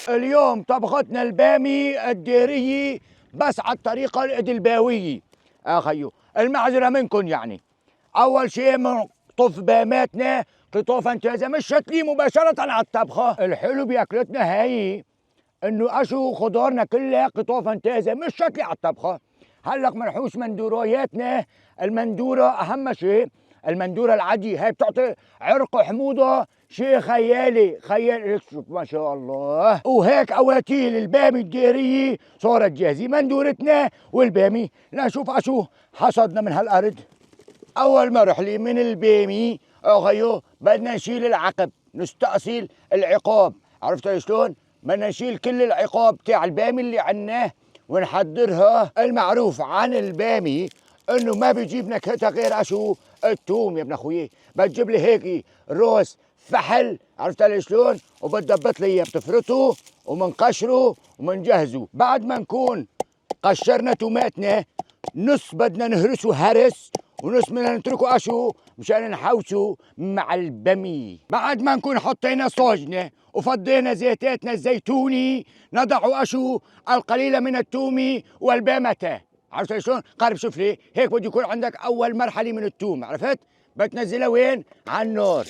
اليوم طبختنا البامي الديرية بس على الطريقة الإدلباوية. أخيو المعذرة منكم يعني. أول شيء بنقطف باماتنا قطافا تازة مش شتلي مباشرة على الطبخة. الحلو بأكلتنا هاي إنه أشو خضارنا كلها قطافا تازة مش شتلي على الطبخة. هلق منحوش مندوراياتنا. المندورة أهم شيء، المندورة العادية هاي بتعطي عرق حموضة شيء خيالي خيالي. شوف ما شاء الله. وهيك أواتيل البامي الديرية صارت جاهزة، مندورتنا والبامي. لنشوف عشو حصدنا من هالأرض. أول مرحلة من البامي أخيو بدنا نشيل العقب، نستأصل العقاب. عرفت شلون؟ بدنا نشيل كل العقاب تاع البامي اللي عناه ونحضرها. المعروف عن البامي انه ما بيجيب نكهتها غير اشو؟ التوم يا ابن اخوي. بتجيب لي هيك روس فحل، عرفت علي شلون؟ وبتضبط لي اياه، بتفرطه ومنقشره ومنجهزه. بعد ما نكون قشرنا توماتنا، نص بدنا نهرسه هرس ونص بدنا نتركه اشو مشان نحوشه مع البمي. بعد ما نكون حطينا صوجنا وفضينا زيتاتنا الزيتوني، نضع اشو القليل من التوم والبامته. عرفت شلون؟ قارب شوف لي هيك بده يكون عندك اول مرحله من التوم. عرفت؟ بتنزلها وين؟ على النار.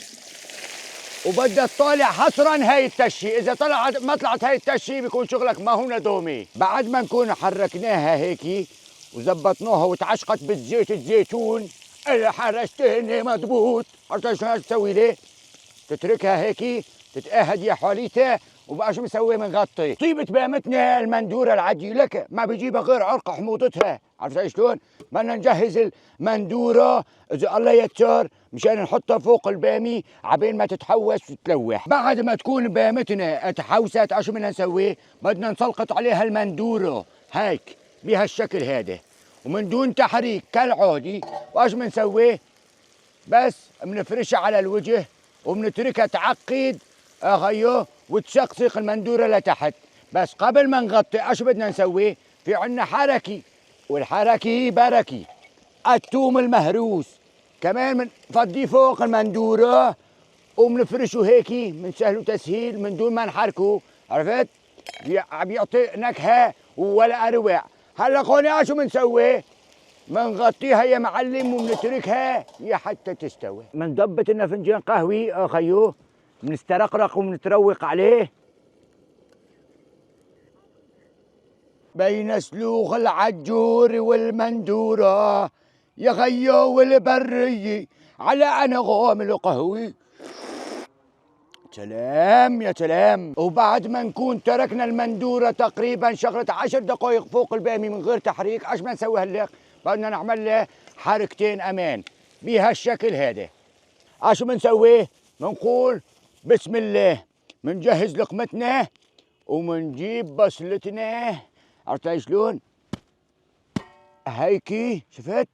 وبدها تطالع حصرا هاي التشي، اذا طلعت ما طلعت هاي التشي بيكون شغلك ما هو ندومي. بعد ما نكون حركناها هيك وزبطناها وتعشقت بالزيت الزيتون اللي حرشتهن مضبوط، عرفت شو تسوي لي؟ تتركها هيك تتأهد يا حواليتها. وبقى شو مسوي؟ منغطي طيبة بامتنا المندورة العادية لك ما بيجيبها غير عرق حموضتها. عرفت شلون؟ بدنا نجهز المندورة إذا الله يتسر مشان نحطها فوق البامي عبين ما تتحوس وتلوح. بعد ما تكون بامتنا اتحوست شو بدنا نسوي؟ بدنا نسلقط عليها المندورة هيك بهالشكل هذا ومن دون تحريك كالعادي. وايش بنسوي؟ بس بنفرشها على الوجه وبنتركها تعقد اخيو وتسقسق المندوره لتحت. بس قبل ما نغطي ايش بدنا نسوي؟ في عنا حركي، والحركي بركي. الثوم المهروس كمان بنفضيه فوق المندوره وبنفرشه هيك من سهل تسهيل من دون ما نحركه. عرفت؟ بيعطي نكهه ولا اروع. هلا قولي شو بنسوي؟ منغطيها يا معلم وبنتركها يا حتى تستوي. منضبط لنا فنجان قهوي اخيو، بنسترقرق وبنتروق عليه بين سلوخ العجور والمندورة يا خيو والبرية على أنغام القهوي. سلام يا سلام. وبعد ما نكون تركنا المندورة تقريبا شغلة 10 دقائق فوق البامي من غير تحريك، ايش بدنا نسوي هلا؟ بدنا نعمل له حركتين امان بهالشكل هذا. شو بنسوي؟ بنقول بسم الله، بنجهز لقمتنا وبنجيب بصلتنا. عرفت شلون؟ هيكي شفت؟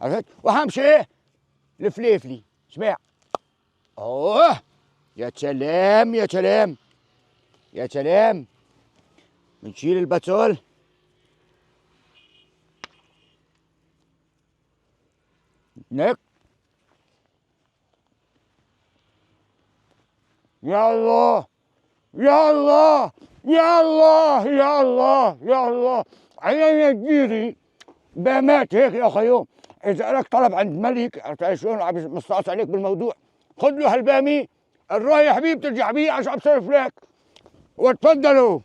عرفت؟ واهم شيء الفليفلي. اسمع. اوه يا سلام يا سلام يا سلام. بنشيل البصل نك. يا الله يا الله يا الله يا الله يا الله. عيني تجيري بامات هيك يا خيو. اذا لك طلب عند ملك عرفت شلون عم مستعصي عليك بالموضوع، خذ له هالبامي الرايح بيه بترجع بيه عشان بصرف لك. وتفضلوا.